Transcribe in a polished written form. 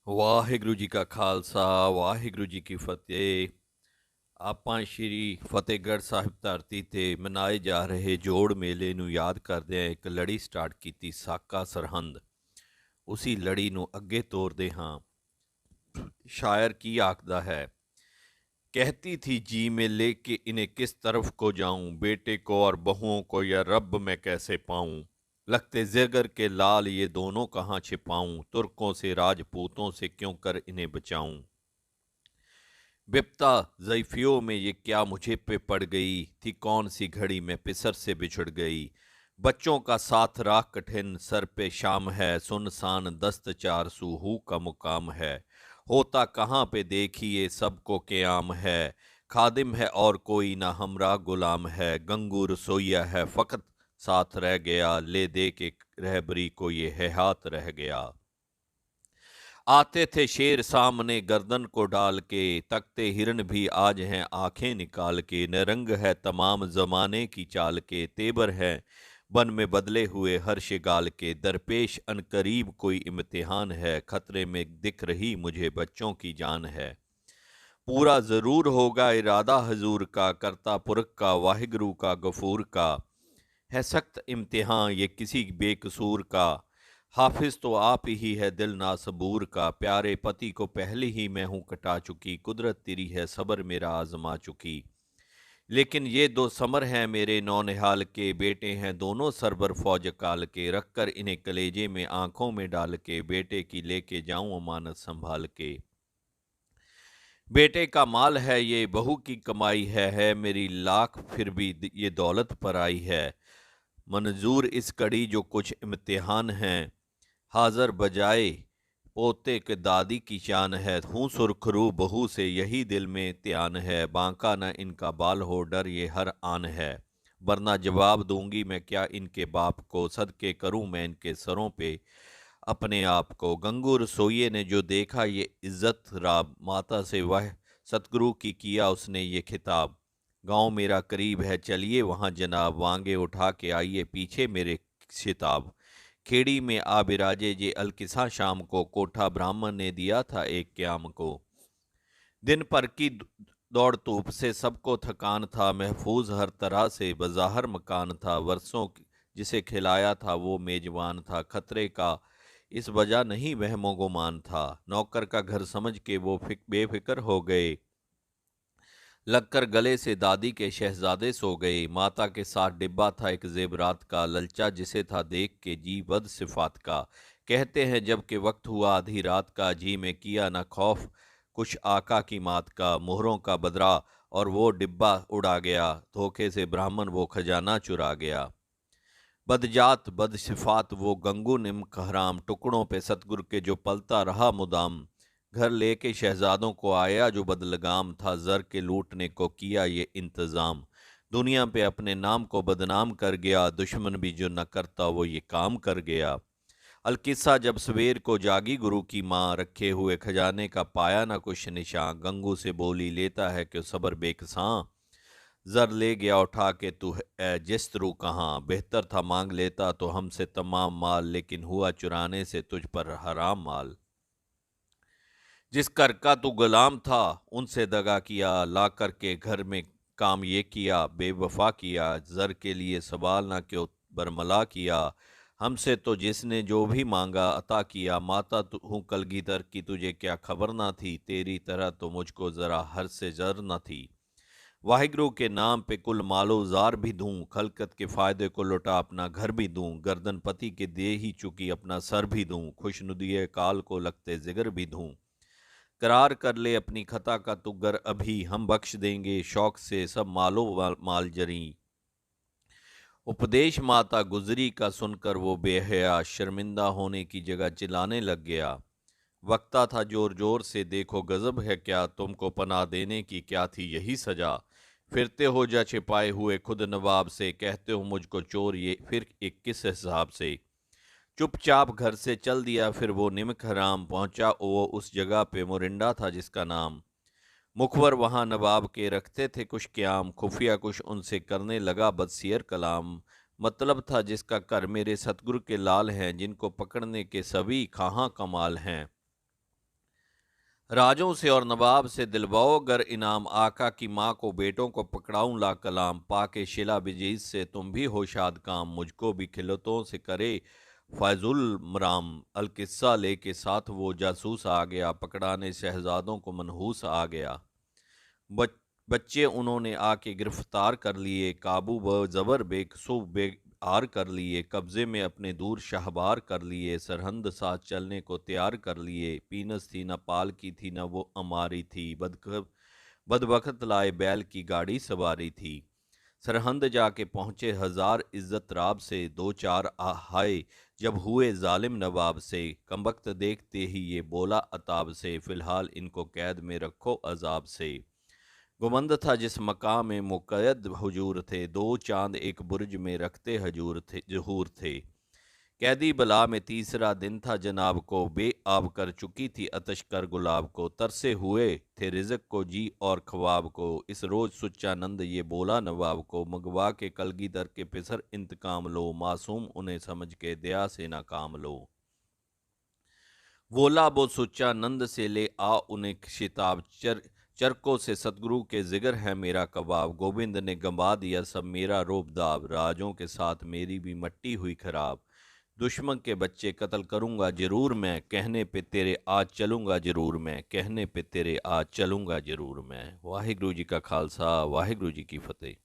ਵਾਹਿਗੁਰੂ ਜੀ ਕਾ ਖਾਲਸਾ ਵਾਹਿਗੁਰੂ ਜੀ ਕੀ ਫਤਿਹ। ਆਪਾਂ ਸ਼੍ਰੀ ਫਤਿਹਗੜ੍ਹ ਸਾਹਿਬ ਧਰਤੀ ਤੇ ਮਨਾਏ ਜਾ ਰਹੇ ਜੋੜ ਮੇਲੇ ਨੂੰ ਯਾਦ ਕਰਦਿਆਂ ਇੱਕ ਲੜੀ ਸਟਾਰਟ ਕੀਤੀ, ਸਾਕਾ ਸਰਹੰਦ। ਉਸੀ ਲੜੀ ਨੂੰ ਅੱਗੇ ਤੋਰਦੇ ਹਾਂ। शायर की आखदा है, कहती थी जी में लेके इन्हें किस तरफ को जाऊं, बेटे को और बहुओं को या रब मैं कैसे पाऊं, लगते जिगर के लाल ये दोनों कहाँ छिपाऊं, तुर्कों से राजपूतों से क्यों कर इन्हें बचाऊं। बिपता ज़ैफ़ियों में ये क्या मुझे पे पड़ गई थी, कौन सी घड़ी में पिसर से बिछुड़ गई। बच्चों का साथ राह कठिन सर पे शाम है, सुनसान दस्त चार सूहू का मुकाम है। होता कहाँ पे देखिए सबको क़याम है, खादिम है और कोई ना हमरा गुलाम है। गंगू रसोइया है फ़कत साथ रह गया, ले दे के रहबरी को ये है हाथ रह गया। आते थे शेर सामने गर्दन को डाल के, तकते हिरन भी आज हैं आंखें निकाल के। न रंग है तमाम जमाने की चाल के, तेबर है बन में बदले हुए हर शिगाल के। दरपेश अनकरीब कोई इम्तिहान है, खतरे में दिख रही मुझे बच्चों की जान है। पूरा ज़रूर होगा इरादा हजूर का, करता पुरख का वाहिगुरू का गफूर का। है सख्त इम्तिहान ये किसी बेकसूर का, हाफिज तो आप ही है दिल नासबूर का। प्यारे पति को पहले ही मैं हूँ कटा चुकी, कुदरत तेरी है सबर मेरा आजमा चुकी। लेकिन ये दो समर हैं मेरे नौनिहाल के, बेटे हैं दोनों सरबर फौज काल के। रखकर इन्हें कलेजे में आंखों में डाल के, बेटे की लेके जाऊं अमानत संभाल के। बेटे का माल है ये बहू की कमाई है मेरी लाख फिर भी ये दौलत पर आई है। मंजूर इस कड़ी जो कुछ इम्तिहान हैं, हाज़र बजाए पोते के दादी की शान है। हूँ सुरखरू बहू से यही दिल में त्यान है, बांका न इनका बाल हो डर ये हर आन है। वरना जवाब दूंगी मैं क्या इनके बाप को, सदके करूं मैं इनके सरों पे अपने आप को। गंगू रसोइये ने जो देखा ये इज्जत राब, माता से वह सतगुरु की किया उसने ये खिताब। गांव मेरा करीब है चलिए वहाँ जनाब, वांगे उठा के आइए पीछे मेरे शिताब। खेड़ी में आ बिराजे जे अलकिसा शाम को, कोठा ब्राह्मण ने दिया था एक क्याम को। दिन पर की दौड़ धूप से सबको थकान था, महफूज हर तरह से बज़ाहर मकान था। वर्षों जिसे खिलाया था वो मेजबान था, खतरे का इस वजह नहीं वहमो गुमान था। नौकर का घर समझ के वो बेफिक्र हो गए, लगकर गले से दादी के शहजादे सो गए। माता के साथ डिब्बा था एक जेबरात का, ललचा जिसे था देख के जी बद सिफात का। कहते हैं जब के वक्त हुआ आधी रात का, जी में किया न खौफ कुछ आका की मात का। मोहरों का बदरा और वो डिब्बा उड़ा गया, धोखे से ब्राह्मण वो खजाना चुरा गया। बदजात बदसिफात वो गंगू निम्क हराम, टुकड़ों पे सतगुर के जो पलता रहा मुदाम। घर लेके शहजादों को आया जो बदलगाम था, जर के लूटने को किया ये इंतज़ाम। दुनिया पे अपने नाम को बदनाम कर गया, दुश्मन भी जो न करता वो ये काम कर गया। अलकिस्सा जब सवेर को जागी गुरु की माँ, रखे हुए खजाने का पाया ना कुछ निशान। गंगू से बोली लेता है कि सबर बेकसां, जर ले गया उठा के तू है जिस्तरू कहाँ। बेहतर था मांग लेता तो हमसे तमाम माल, लेकिन हुआ चुराने से तुझ पर हराम माल। जिस घर का तू गुलाम था उनसे दगा किया, ला कर के घर में काम ये किया बेवफा किया। जर के लिए सवाल ना क्यों बरमला किया, हमसे तो जिसने जो भी मांगा अता किया। माता हूँ कलगीधर की तुझे क्या खबर ना थी, तेरी तरह तो मुझको ज़रा हर से जर न थी। वाहिगुरू के नाम पे कुल मालो जार भी दूं, खलकत के फ़ायदे को लुटा अपना घर भी दूं। गर्दन पति के दे ही चुकी अपना सर भी दूं, खुशनुदिये काल को लगते जिगर भी दूं। करार कर ले अपनी खता का तू गर अभी, हम बख्श देंगे शौक से सब मालो माल जरी। उपदेश माता गुजरी का सुनकर वो बेहया, शर्मिंदा होने की जगह चिल्लाने लग गया। वक्ता था जोर जोर से देखो गजब है क्या, तुमको पनाह देने की क्या थी यही सजा। फिरते हो जा छिपाए हुए खुद नवाब से, कहते हो मुझको चोर ये फिर एक किस हिसाब से। चुपचाप घर से चल दिया फिर वो निमक हराम, पहुंचा वो उस जगह पे मोरिंडा था जिसका नाम। मुखबर वहाँ नवाब के रखते थे कुछ क्याम, खुफिया कुछ उनसे करने लगा बदसियर कलाम। मतलब था जिसका कर मेरे सतगुरु के लाल हैं, जिनको पकड़ने के सभी कहाँ कमाल हैं। राजों से और नवाब से दिलवाओ गर इनाम, आका की माँ को बेटों को पकड़ाऊं ला कलाम, पाके शिला बिजीज से तुम भी हो शाद काम, मुझको भी खिलतों से करे फैजुल मराम। अलकिस्सा लेके साथ वो जासूस आ गया, पकड़ाने शहजादों को मनहूस आ गया। बच, बच्चे उन्होंने आके गिरफ्तार कर लिए, काबू व जबर बेकसू बेआर कर लिए, कब्जे में अपने दूर शाहबार कर लिए, सरहंद साथ चलने को तैयार कर लिए। पीनस थी न पाल की थी न वो अमारी थी, बदबख्त लाए बैल की गाड़ी सवारी थी। सरहंद जाके पहुंचे हजार इज्जत राब से, दो चार आहाए जब हुए जालिम नवाब से, कमबख्त देखते ही ये बोला अताब से, फिलहाल इनको कैद में रखो अजाब से। गुमंद था जिस मकाम में मुक़य्यद हुजूर थे, दो चांद एक बुर्ज में रखते जहूर थे। कैदी बला में तीसरा दिन था जनाब को, बेआब कर चुकी थी अतश कर गुलाब को, तरसे हुए थे रिज़्क़ को जी और ख्वाब को, इस रोज़ सुच्चा नंद ये बोला नवाब को, मंगवा के कलगीधर के पिसर इंतकाम लो, मासूम उन्हें समझ के दया से ना काम लो। बोला वो सुच्चा नंद से ले आ उन्हें शिताब, चरकों से सतगुरु के जिगर है मेरा कबाब, गोविंद ने गंवा दिया सब मेरा रोबदाब, राजों के साथ मेरी भी मट्टी हुई खराब। दुश्मन के बच्चे कत्ल करूंगा जरूर मैं, कहने पे तेरे आज चलूंगा जरूर मैं, कहने पे तेरे आज चलूंगा जरूर मैं। वाहिगुरु जी का खालसा, वाहिगुरु जी की फतेह।